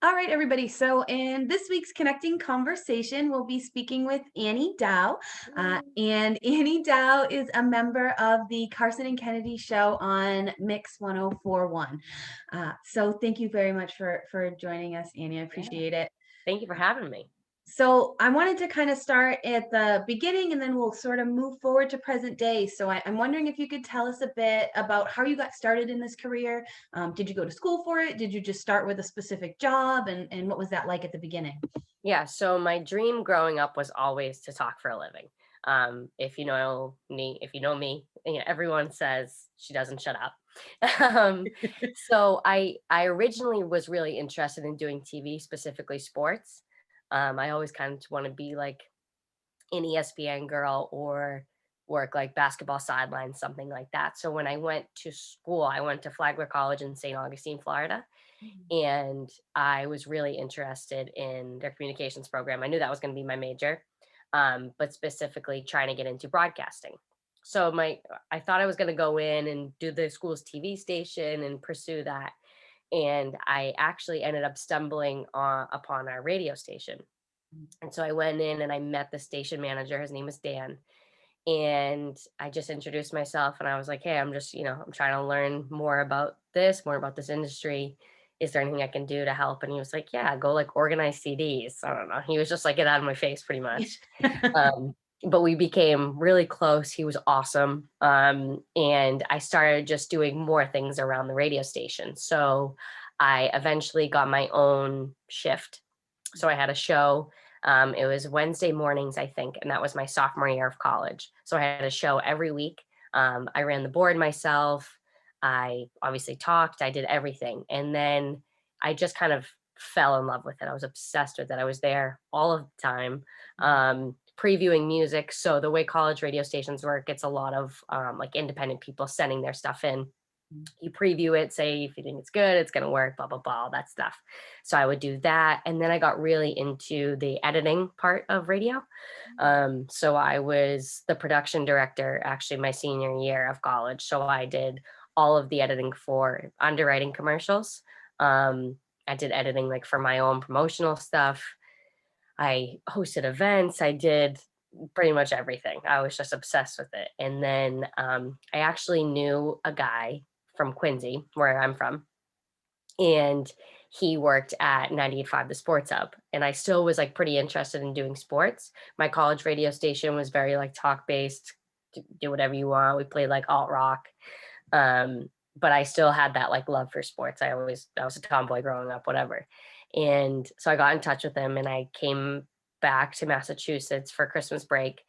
All right, everybody. So, in this week's Connecting Conversation, we'll be speaking with Annie Dow. Mm. And Annie Dow is a member of the Carson and Kennedy show on Mix 1041. So, thank you very much for joining us, Annie. I Yeah. appreciate it. Thank you for having me. So I wanted to kind of start at the beginning and then we'll sort of move forward to present day. So I'm wondering if you could tell us a bit about how you got started in this career. Did you go to school for it? Did you just start with a specific job? And what was that like at the beginning? Yeah, so my dream growing up was always to talk for a living. If you know me, everyone says she doesn't shut up. um, so I originally was really interested in doing TV, specifically sports. I always kind of want to be like an ESPN girl or work like basketball sidelines, something like that. So when I went to school, I went to Flagler College in St. Augustine, Florida, and I was really interested in their communications program. I knew that was going to be my major, but specifically trying to get into broadcasting. So I thought I was going to go in and do the school's TV station and pursue that. And I actually ended up stumbling upon our radio station. And so I went in and I met the station manager. His name is Dan. And I just introduced myself and I was like, hey, I'm trying to learn more about this industry. Is there anything I can do to help? And he was like, yeah, go like organize CDs. I don't know. He was just like, get out of my face pretty much. Um, but we became really close. He was awesome. And I started just doing more things around the radio station. So I eventually got my own shift. So I had a show. It was Wednesday mornings, I think, and that was my sophomore year of college. So I had a show every week. I ran the board myself. I obviously talked. I did everything, and then I just kind of fell in love with it. I was obsessed with it. I was there all of the time, previewing music. So the way college radio stations work, it's a lot of like independent people sending their stuff in. You preview it, say if you think it's good, it's going to work, blah blah blah, all that stuff. So I would do that, and then I got really into the editing part of radio. So I was the production director actually my senior year of college. So I did all of the editing for underwriting commercials. um, I did editing like for my own promotional stuff. I hosted events. I did pretty much everything. I was just obsessed with it. And then I actually knew a guy from Quincy, where I'm from, and he worked at 98.5 The Sports Hub. And I still was like pretty interested in doing sports. My college radio station was very like talk based, do whatever you want. We played like alt rock. But I still had that like love for sports. I was a tomboy growing up, whatever. And so I got in touch with him and I came back to Massachusetts for Christmas break.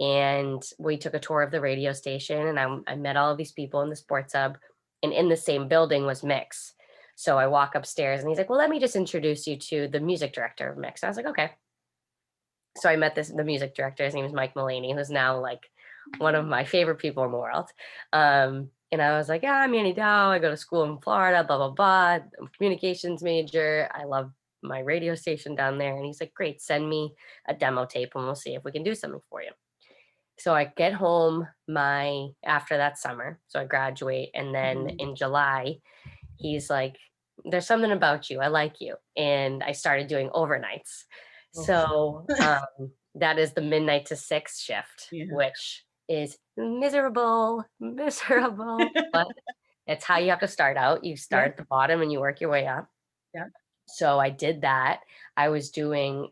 And we took a tour of the radio station and I met all of these people in the sports hub. And in the same building was Mix. So I walk upstairs and he's like, well, let me just introduce you to the music director of Mix. And I was like, okay. So I met the music director. His name is Mike Mullaney, who's now like one of my favorite people in the world. And I was like, yeah, I'm Annie Dow. I go to school in Florida, blah, blah, blah. I'm a communications major. I love my radio station down there. And he's like, great, send me a demo tape and we'll see if we can do something for you. So I get home after that summer. So I graduate. And then Mhm. in July, he's like, there's something about you. I like you. And I started doing overnights. Oh, So that is the midnight to six shift, yeah. which is miserable, miserable, but it's how you have to start out. You Yeah. start at the bottom and you work your way up. Yeah. So I did that. I was doing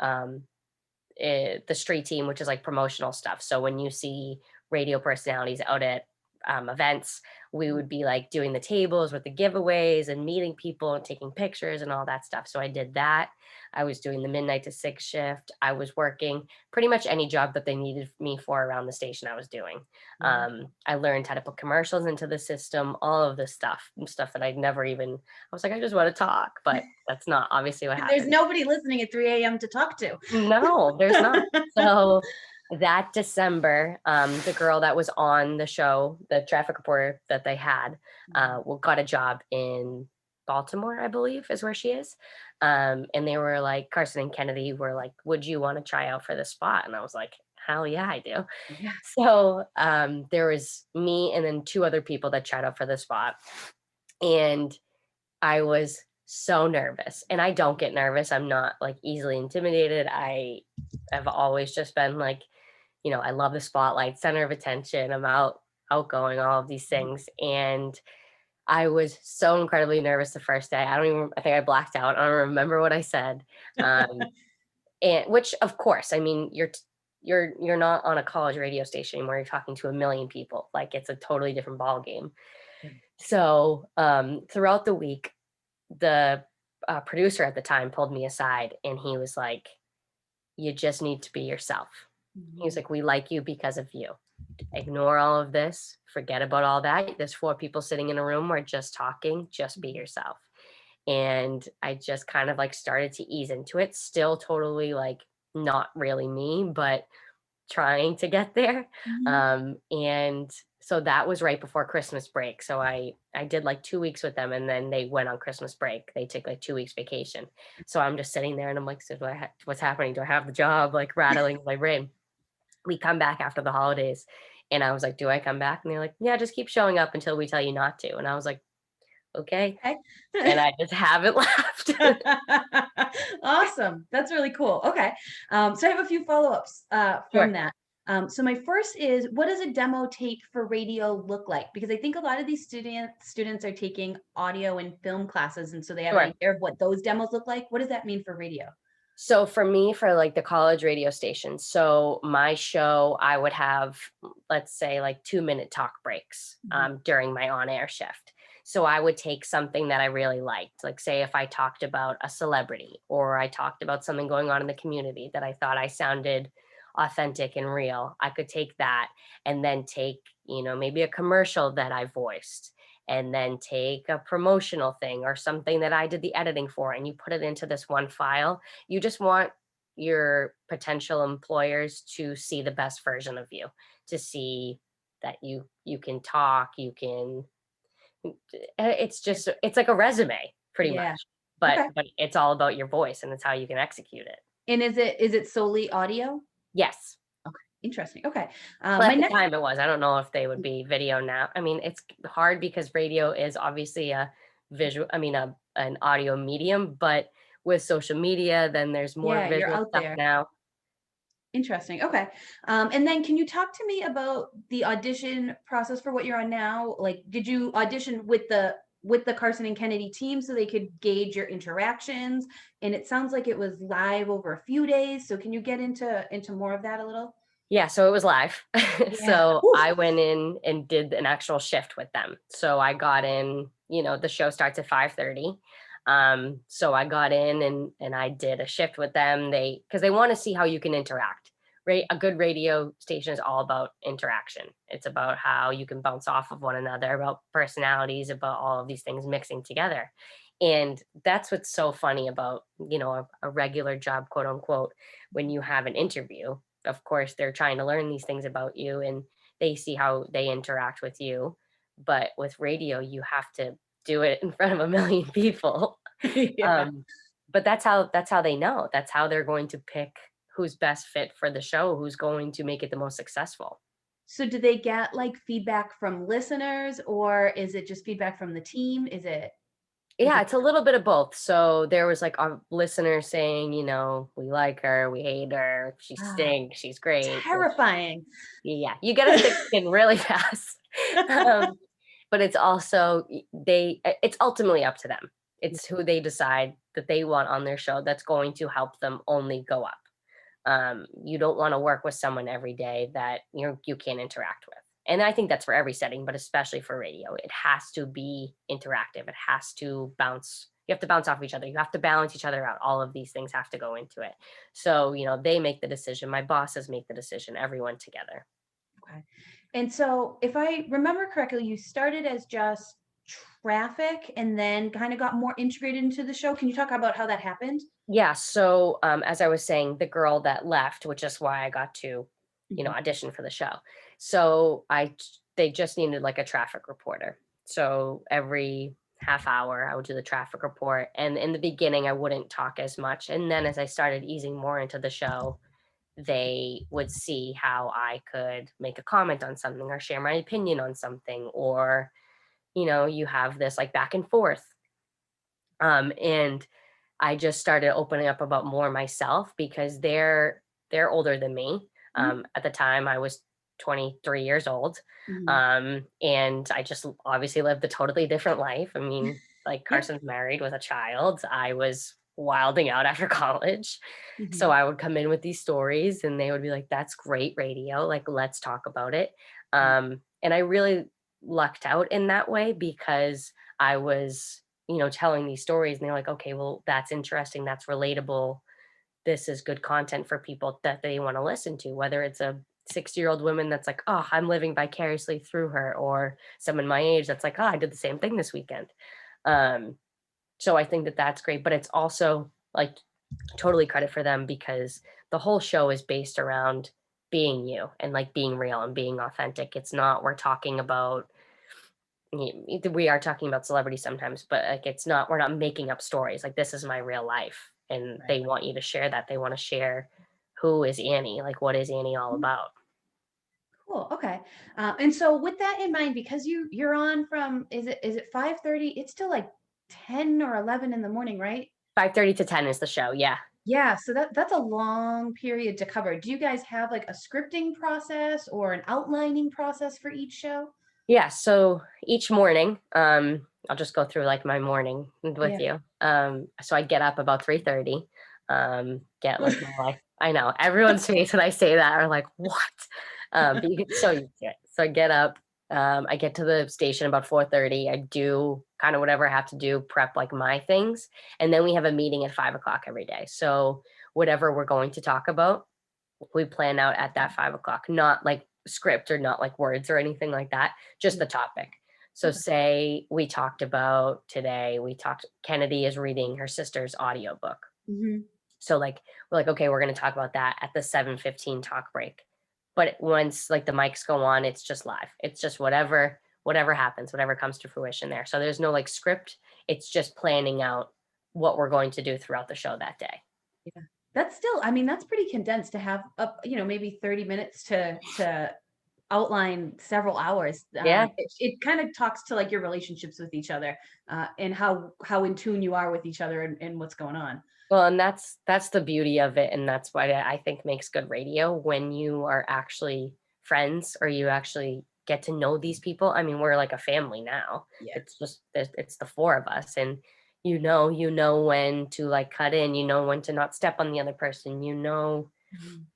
the street team, which is like promotional stuff. So when you see radio personalities out at events, we would be like doing the tables with the giveaways and meeting people and taking pictures and all that stuff. So I did that. I was doing the midnight to six shift. I was working pretty much any job that they needed me for around the station I was doing. Yeah. I learned how to put commercials into the system, all of this stuff that I'd never even, I was like, I just want to talk, but that's not obviously what There's happened. nobody listening at 3 a.m. to talk to. No, there's not. So that December, the girl that was on the show, the traffic reporter that they had, got a job in Baltimore, I believe, is where she is. And they were like, Carson and Kennedy were like, would you want to try out for this spot? And I was like, hell yeah, I do. Yeah. So there was me and then two other people that tried out for the spot. And I was so nervous. And I don't get nervous. I'm not like easily intimidated. I have always just been like, I love the spotlight, center of attention. I'm outgoing, all of these things. And I was so incredibly nervous the first day. I think I blacked out. I don't remember what I said. Um, and which of course, I mean, you're not on a college radio station anymore. You're talking to a million people. Like it's a totally different ball game. So throughout the week, the producer at the time pulled me aside and he was like, you just need to be yourself. He was Mhm. like, we like you because of you. Ignore all of this. Forget about all that. There's four people sitting in a room. We're just talking. Just be yourself. And I just kind of like started to ease into it. Still totally like not really me, but trying to get there. Mhm. And so that was right before Christmas break. So I did like 2 weeks with them, and then they went on Christmas break. They took like 2 weeks vacation. So I'm just sitting there, and I'm like, so what's happening? Do I have the job? Like rattling in my brain. We come back after the holidays, and I was like, do I come back? And they're like, yeah, just keep showing up until we tell you not to. And I was like, okay. And Okay. I just haven't left. Awesome. That's really cool. Okay. So I have a few follow-ups from Sure. that. So my first is, what does a demo tape for radio look like? Because I think a lot of these students are taking audio and film classes, and so they have an Sure. idea of what those demos look like. What does that mean for radio? So for me, for like the college radio station, so my show, I would have, let's say, like 2-minute talk breaks Mhm. during my on-air shift. So I would take something that I really liked, like say if I talked about a celebrity or I talked about something going on in the community that I thought I sounded authentic and real, I could take that and then take, maybe a commercial that I voiced and then take a promotional thing or something that I did the editing for, and you put it into this one file. You just want your potential employers to see the best version of you, to see that you can talk, you can it's like a resume pretty Yeah. much. But Okay. but it's all about your voice and it's how you can execute it. And is it solely audio? Yes. Okay. Interesting. Okay. Well, My at the next. time it was. I don't know if they would be video now. I mean, it's hard because radio is obviously a visual, I mean, an audio medium, but with social media, then there's more Yeah, you're visual out stuff there. now. Interesting. Okay. And then can you talk to me about the audition process for what you're on now? Like, did you audition with the Carson and Kennedy team so they could gauge your interactions? And it sounds like it was live over a few days. So can you get into more of that a little? Yeah, so it was live. Yeah. So Oof. I went in and did an actual shift with them. So I got in, the show starts at 5:30. So I got in and I did a shift with them. Because they want to see how you can interact. Right? A good radio station is all about interaction. It's about how you can bounce off of one another, about personalities, about all of these things mixing together. And that's what's so funny about, a regular job, quote unquote, when you have an interview. Of course, they're trying to learn these things about you and they see how they interact with you. But with radio, you have to do it in front of a million people. Yeah. Um, but that's how they know. That's how they're going to pick who's best fit for the show, who's going to make it the most successful. So do they get like feedback from listeners, or is it just feedback from the team? Is Yeah, it it's a little bit of both. So there was like a listener saying, we like her, we hate her, she ah, stinks, she's great, which terrifying? yeah, you get a thick skin really fast. Um, but it's also it's ultimately up to them. It's who they decide that they want on their show that's going to help them only go up. You don't want to work with someone every day that you can't interact with. And I think that's for every setting, but especially for radio. It has to be interactive. It has to bounce. You have to bounce off each other. You have to balance each other out. All of these things have to go into it. So, they make the decision. My bosses make the decision, everyone together. Okay. And so if I remember correctly, you started as just traffic and then kind of got more integrated into the show. Can you talk about how that happened? Yeah. So, as I was saying, the girl that left, which is why I got to, Mhm. audition for the show. So they just needed like a traffic reporter. So every half hour, I would do the traffic report. And in the beginning, I wouldn't talk as much. And then as I started easing more into the show, they would see how I could make a comment on something or share my opinion on something, or, you have this like back and forth. And I just started opening up about more myself because they're older than me. Mhm. At the time, I was 23 years old, Mhm. and I just obviously lived a totally different life. I mean, like Yep. Carson's married with a child. I was wilding out after college, so Mhm. I would come in with these stories, and they would be like, "That's great radio. Like, let's talk about it." Right. And I really lucked out in that way because I was telling these stories and they're like, okay, well, that's interesting. That's relatable. This is good content for people that they want to listen to, whether it's a 60-year-old woman that's like, oh, I'm living vicariously through her, or someone my age that's like, oh, I did the same thing this weekend. Um, so I think that that's great, but it's also like totally credit for them because the whole show is based around being you and like being real and being authentic. It's not, we're talking about we are talking about celebrities sometimes, but like it's not, we're not making up stories. Like this is my real life. And Right. they want you to share that. They want to share who is Annie, like what is Annie all Mhm. about? Cool. Okay. And so with that in mind, because you're on from, is it 5:30? It's still like 10 or 11 in the morning, right? 5:30 to 10 is the show. Yeah. Yeah, so that's a long period to cover. Do you guys have like a scripting process or an outlining process for each show? Yeah. So each morning, I'll just go through like my morning with Yeah. you. So I get up about 3:30, get like my life. I know everyone's face when I say that are like, what? But you get so used to it. So I get up, I get to the station about 4:30. I do kind of whatever I have to do, prep like my things. And then we have a meeting at 5 o'clock every day. So whatever we're going to talk about, we plan out at that 5 o'clock, not like script or not like words or anything like that, just Yeah. the topic. So Okay. say we talked about today, we talked, Kennedy is reading her sister's audiobook. Hmm. So like we're like, okay, we're gonna talk about that at the 7:15 talk break. But once like the mics go on, it's just live. It's just whatever happens, whatever comes to fruition there. So there's no like script. It's just planning out what we're going to do throughout the show that day. Yeah. That's still, I mean, that's pretty condensed to have up, maybe 30 minutes to outline several hours. Yeah. It kind of talks to like your relationships with each other, and how in tune you are with each other and what's going on. Well, and that's the beauty of it, and that's what I think makes good radio when you are actually friends or you actually get to know these people. I mean, we're like a family now. Yeah. It's the four of us, and you know when to like cut in, you know when to not step on the other person, Mhm.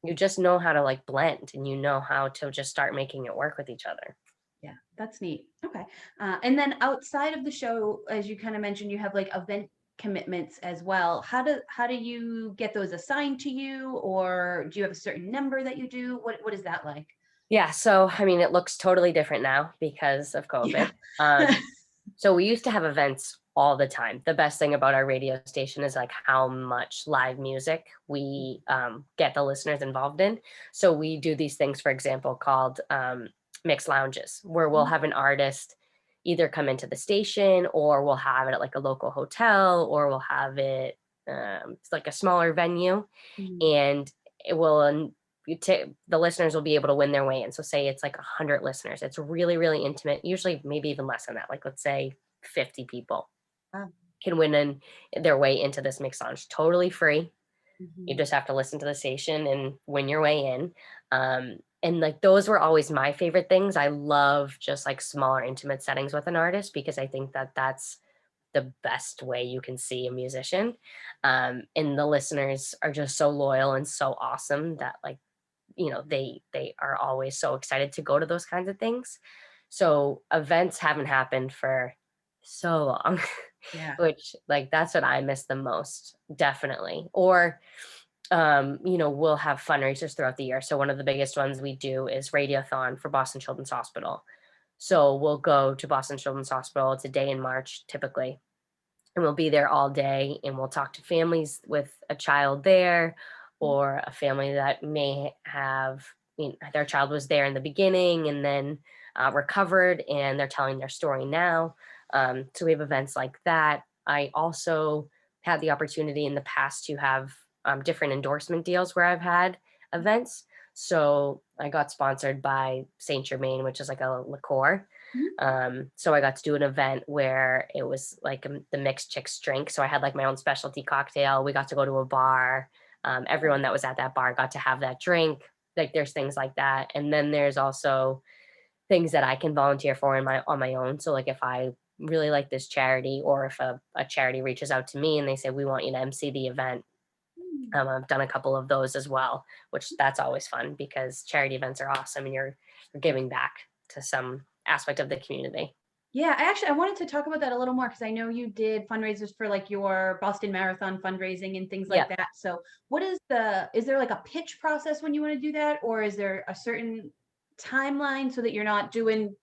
you just know how to like blend, and you know how to just start making it work with each other. Yeah, that's neat. Okay. And then outside of the show, as you kind of mentioned, you have like event commitments as well. How do you get those assigned to you, or do you have a certain number that you do? What is that like? Yeah, so I mean, it looks totally different now because of Yeah. COVID. So we used to have events all the time. The best thing about our radio station is like how much live music we get the listeners involved in. So we do these things, for example, called mixed lounges, where we'll have an artist either come into the station, or we'll have it at like a local hotel, or we'll have it it's like a smaller venue, Mhm. and it will the listeners will be able to win their way in. So say it's like 100 listeners. It's really, really intimate, usually maybe even less than that. Like let's say 50 people Wow. can win in their way into this mix lounge. Totally free. You Mhm. just have to listen to the station and win your way in. And like those were always my favorite things. I love just like smaller, intimate settings with an artist because I think that that's the best way you can see a musician. And the listeners are just so loyal and so awesome that like they are always so excited to go to those kinds of things. So events haven't happened for so long, Yeah. which like that's what I miss the most, definitely. Or we'll have fundraisers throughout the year. So one of the biggest ones we do is Radiothon for Boston Children's Hospital. So we'll go to Boston Children's Hospital. It's a day in March typically, and we'll be there all day and we'll talk to families with a child there, or a family that may have their child was there in the beginning and then recovered and they're telling their story now. So we have events like that. I also had the opportunity in the past to have different endorsement deals where I've had events. So I got sponsored by Saint Germain, which is like a liqueur. Mhm. So I got to do an event where it was like the mixed chicks drink. So I had like my own specialty cocktail. We got to go to a bar. Everyone that was at that bar got to have that drink. Like there's things like that. And then there's also things that I can volunteer for on my own. So like if I really like this charity, or if a charity reaches out to me and they say, we want you to MC the event. Mm. I've done a couple of those as well, which that's always fun because charity events are awesome and you're giving back to some aspect of the community. Yeah, I wanted to talk about that a little more because I know you did fundraisers for like your Boston Marathon fundraising and things like Yep. that. So, is there like a pitch process when you want to do that, or is there a certain timeline so that you're not doing,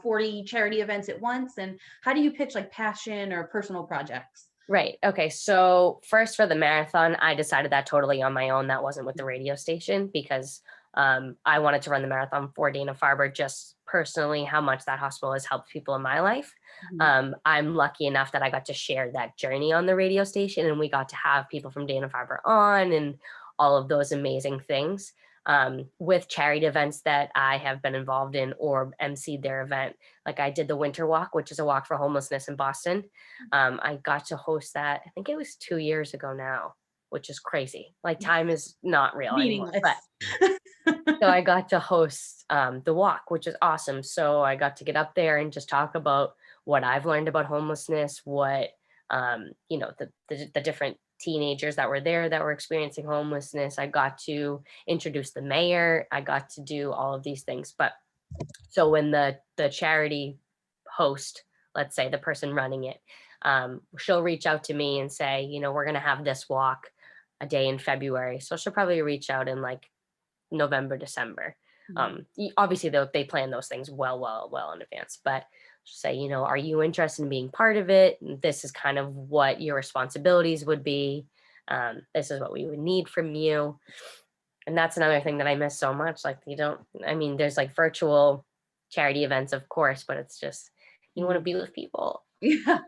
40 charity events at once? And how do you pitch like passion or personal projects? Right. Okay. So first for the marathon, I decided that totally on my own. That wasn't with the radio station because I wanted to run the marathon for Dana-Farber, just personally how much that hospital has helped people in my life. Mhm. I'm lucky enough that I got to share that journey on the radio station, and we got to have people from Dana-Farber on and all of those amazing things. With charity events that I have been involved in or emceed their event, like I did the Winter Walk, which is a walk for homelessness in Boston. I got to host that. I think it was 2 years ago now, which is crazy. Like time is not real anymore. But Meaningless. so I got to host the walk, which is awesome. So I got to get up there and just talk about what I've learned about homelessness, what the different teenagers that were there that were experiencing homelessness. I got to introduce the mayor. I got to do all of these things. But so when the charity host, let's say the person running it, she'll reach out to me and say, we're going to have this walk a day in February. So she'll probably reach out in like November, December. Mhm. Obviously, they plan those things well in advance. But say, are you interested in being part of it? This is kind of what your responsibilities would be. This is what we would need from you. And that's another thing that I miss so much. Like I mean, there's like virtual charity events, of course, but it's just you want to Mhm. be with people. Yeah,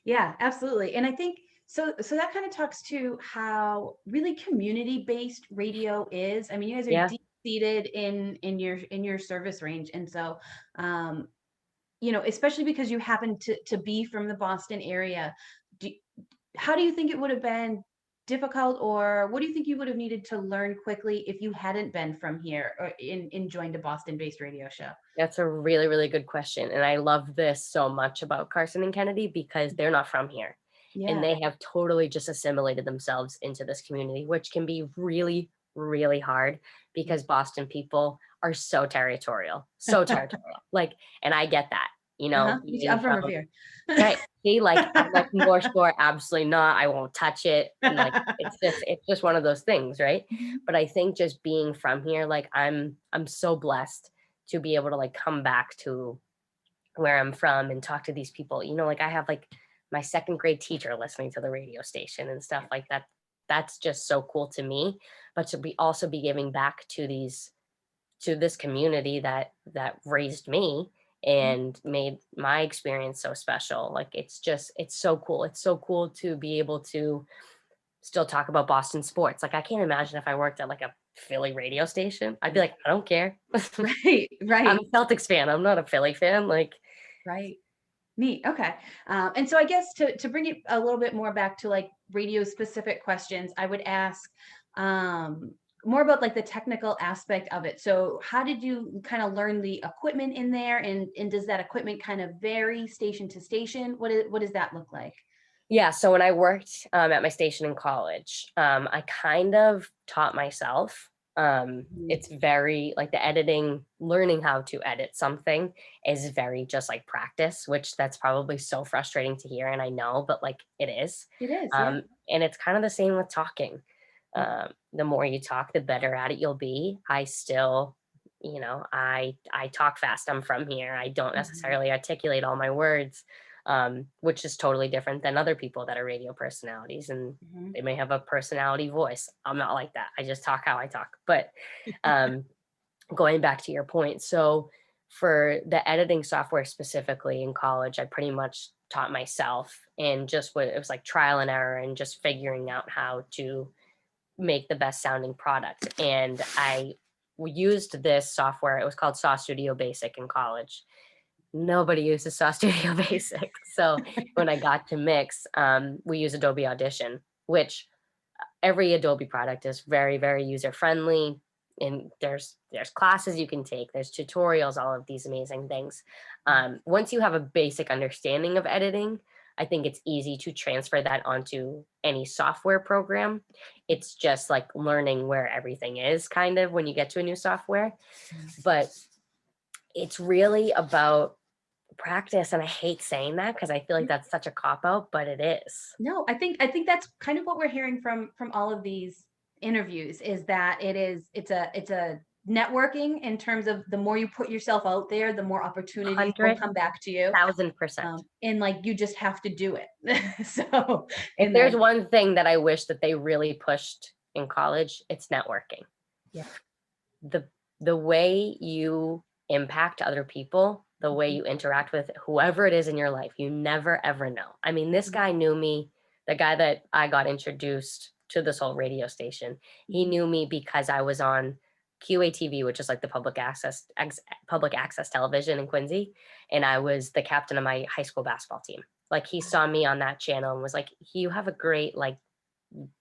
yeah, absolutely. And I think so that kind of talks to how really community-based radio is. I mean, you guys are Yeah. deep seated in your service range. And so especially because you happen to be from the Boston area, do, how do you think it would have been difficult, or what do you think you would have needed to learn quickly if you hadn't been from here or joined a Boston-based radio show? That's a really, really good question. And I love this so much about Karson and Kennedy because they're not from here. And Yeah. they have totally just assimilated themselves into this community, which can be really, really hard because Boston people are so territorial, so territorial. Like, and I get that, Uh-huh. being I'm from from, Revere. right. See, like I'm like North Shore, absolutely not. I won't touch it. Like it's just one of those things, right? Mhm. But I think just being from here, like I'm so blessed to be able to like come back to where I'm from and talk to these people. Like I have like my second grade teacher listening to the radio station and stuff like that. That's just so cool to me. But to be also be giving back to this community that raised me and made my experience so special. Like it's so cool. It's so cool to be able to still talk about Boston sports. Like I can't imagine if I worked at like a Philly radio station. I'd be like, I don't care. Right, I'm right, a Celtics fan. I'm not a Philly fan. Like, right. Neat. Okay. And so I guess to bring it a little bit more back to like radio specific questions, I would ask um, more about like the technical aspect of it. So how did you kind of learn the equipment in there, and does that equipment kind of vary station to station? What does that look like? yeah. So when I worked at my station in college, I kind of taught myself. Mhm. It's very like the editing, learning how to edit something is very just like practice, which that's probably so frustrating to hear. And I know, but like it is. It is, yeah. And it's kind of the same with talking. The more you talk, the better at it you'll be. I still, I talk fast. I'm from here. I don't Mhm. necessarily articulate all my words, which is totally different than other people that are radio personalities. And Mhm. they may have a personality voice. I'm not like that. I just talk how I talk. But um, going back to your point, so for the editing software specifically in college, I pretty much taught myself and just what it was like trial and error and just figuring out how to make the best sounding product. And I used this software. It was called Saw Studio Basic in college. nobody uses Saw Studio Basic. So when I got to mix, we use Adobe Audition, which every Adobe product is very, very user friendly. And there's classes you can take, there's tutorials, all of these amazing things. Once you have a basic understanding of editing, I think it's easy to transfer that onto any software program. It's just like learning where everything is kind of when you get to a new software. But it's really about practice. And I hate saying that because I feel like that's such a cop out, but it is. No, I think that's kind of what we're hearing from all of these interviews, is that it's a networking in terms of the more you put yourself out there, the more opportunities will come back to you. 1,000%. And like you just have to do it. So If and there's then one thing that I wish that they really pushed in college, it's networking. yeah. The the way you impact other people, the way you interact with whoever it is in your life, you never ever know. I mean, this guy knew me, the guy that I got introduced to this whole radio station. He knew me because I was on QATV, which is like the public access television in Quincy, and I was the captain of my high school basketball team. Like he saw me on that channel and was like, "You have a great like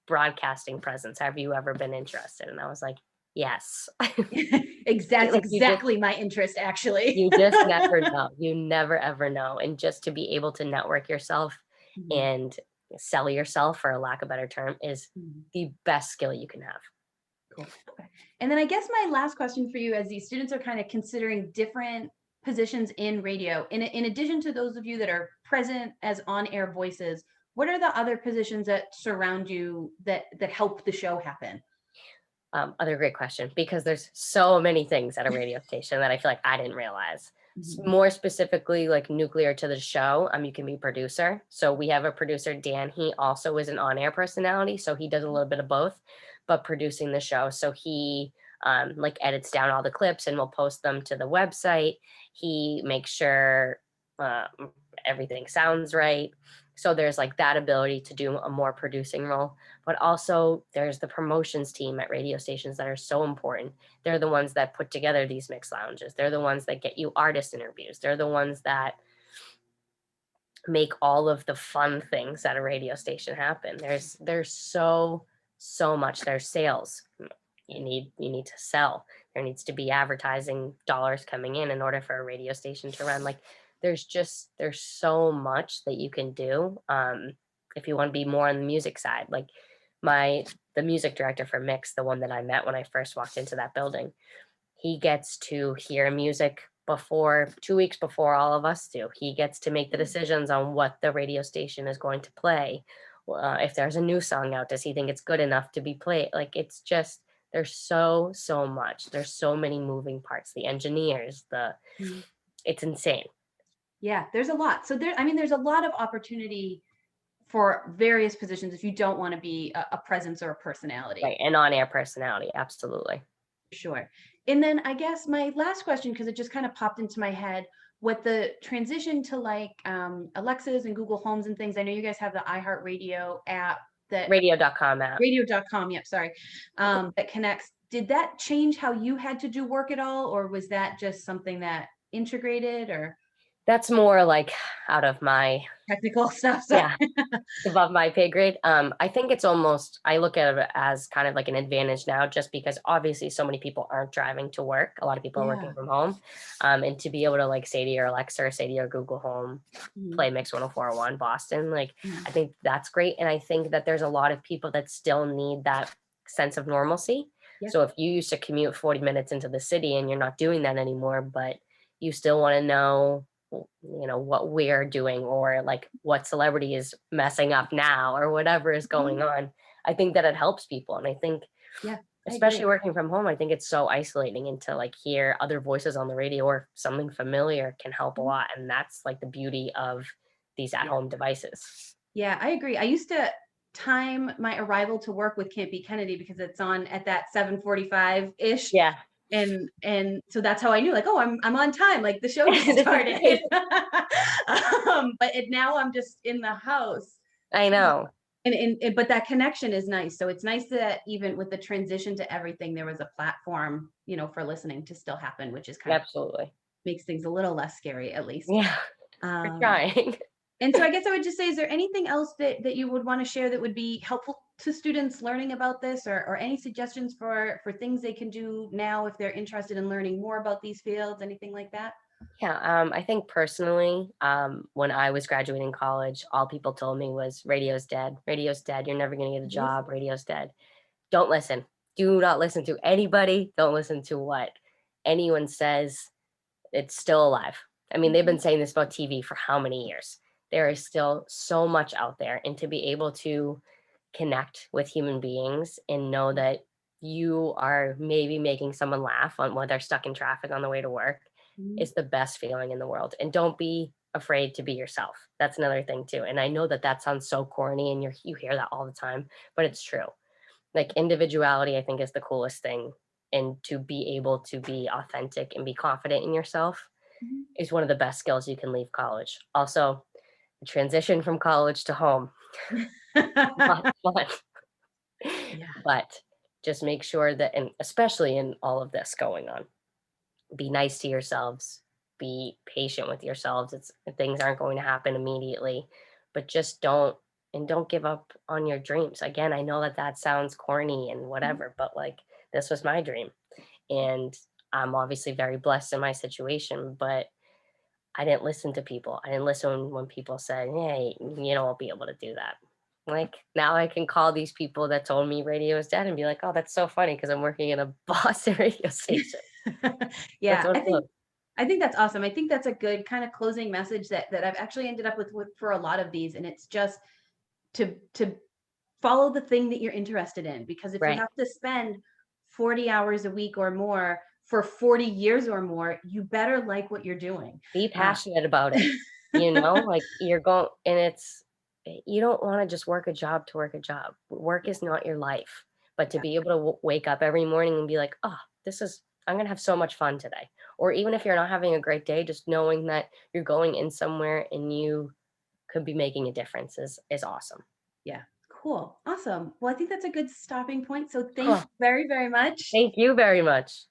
broadcasting presence. Have you ever been interested?" And I was like, "Yes." That's Like exactly my interest, actually. you just never know. You never ever know. And just to be able to network yourself Mhm, and sell yourself, for a lack of a better term, is mhm. the best skill you can have. Cool. Okay. And then I guess my last question for you, as these students are kind of considering different positions in radio, in addition to those of you that are present as on-air voices, what are the other positions that surround you that help the show happen? Other great question, because there's so many things at a radio station that I feel like I didn't realize. Mhm. More specifically, like nuclear to the show, you can be producer. So we have a producer, Dan. He also is an on-air personality, so he does a little bit of both, but producing the show. So he like edits down all the clips and will post them to the website. He makes sure uh, everything sounds right. So there's like that ability to do a more producing role, but also there's the promotions team at radio stations that are so important. They're the ones that put together these mix lounges. They're the ones that get you artist interviews. They're the ones that make all of the fun things at a radio station happen. There's so much. There's sales. You need to sell. There needs to be advertising dollars coming in order for a radio station to run. Like there's so much that you can do. If you want to be more on the music side, like the music director for Mix, the one that I met when I first walked into that building, he gets to hear music before 2 weeks before all of us do. He gets to make the decisions on what the radio station is going to play. If there's a new song out, does he think it's good enough to be played? Like it's just there's so much. There's so many moving parts. The engineers, Mhm. it's insane. Yeah, there's a lot. So there, I mean, there's a lot of opportunity for various positions if you don't want to be a presence or a personality. Right. And on-air personality, absolutely. Sure. And then I guess my last question, because it just kind of popped into my head, what the transition to like Alexas and Google Homes and things. I know you guys have the iHeartRadio app that Radio.com app. radio.com, yep, sorry, that connects. Did that change how you had to do work at all, or was that just something that integrated or That's more like out of my, technical stuff? Sorry. yeah, above my pay grade. I think it's almost, I look at it as kind of like an advantage now, just because obviously so many people aren't driving to work. A lot of people are working Yeah. from home. And to be able to like say to your Alexa or say to your Google Home, Mhm, play Mix 104.1 Boston, like mhm. I think that's great. And I think that there's a lot of people that still need that sense of normalcy. Yeah. So if you used to commute 40 minutes into the city and you're not doing that anymore, but you still want to know what we're doing, or like what celebrity is messing up now, or whatever is going Mhm. on, I think that it helps people. And I think Yeah, I especially agree. working from home, I think it's so isolating, and to like hear other voices on the radio or something familiar can help a Mhm. lot. And that's like the beauty of these Yeah. at-home devices. Yeah, I agree. I used to time my arrival to work with Karson Kennedy because it's on at that 7:45-ish. Yeah. And so that's how I knew, like, oh, I'm on time, like the show just This is started. great. But now I'm just in the house. I know. But that connection is nice. So it's nice that even with the transition to everything, there was a platform, for listening to still happen, which is kind of Absolutely. makes things a little less scary at least. Yeah, we're Um, trying. and so I guess I would just say, is there anything else that you would want to share that would be helpful to students learning about this, or any suggestions for things they can do now if they're interested in learning more about these fields, anything like that? Yeah, I think personally, when I was graduating college, all people told me was radio's dead. Radio's dead. You're never going to get a It is. job. Radio's dead. Don't listen. Do not listen to anybody. Don't listen to what anyone says. It's still alive. I mean, they've Mhm, been saying this about TV for how many years? There is still so much out there. And to be able to connect with human beings and know that you are maybe making someone laugh on when they're stuck in traffic on the way to work mhm, is the best feeling in the world. And don't be afraid to be yourself. That's another thing too. And I know that that sounds so corny and you hear that all the time, but it's true. Like individuality, I think is the coolest thing. And to be able to be authentic and be confident in yourself mhm. is one of the best skills you can leave college. Also, the transition from college to home, not fun. Yeah. But just make sure that, and especially in all of this going on, be nice to yourselves, be patient with yourselves. It's things aren't going to happen immediately, but just don't give up on your dreams. Again, I know that that sounds corny and Mhm. whatever, but like this was my dream. And I'm obviously very blessed in my situation, but I didn't listen to people. I didn't listen when people said, "Hey, you know, I'll be able to do that." Like now I can call these people that told me radio is dead and be like, "Oh, that's so funny because I'm working in a Boston radio station." That's Yeah, what I it was. think I think that's awesome. I think that's a good kind of closing message that I've actually ended up with for a lot of these, and it's just to follow the thing that you're interested in, because if you Right. have to spend 40 hours a week or more for 40 years or more, you better like what you're doing. Be Uh, passionate about it. You know, like you're going and it's you don't want to just work a job to work a job. Work is not your life. But to yeah, be able to wake up every morning and be like, "Oh, this is I'm going to have so much fun today." Or even if you're not having a great day, just knowing that you're going in somewhere and you could be making a difference is awesome. yeah, cool, awesome. Well, I think that's a good stopping point. So thank Huh. you very, very much. Thank you very much.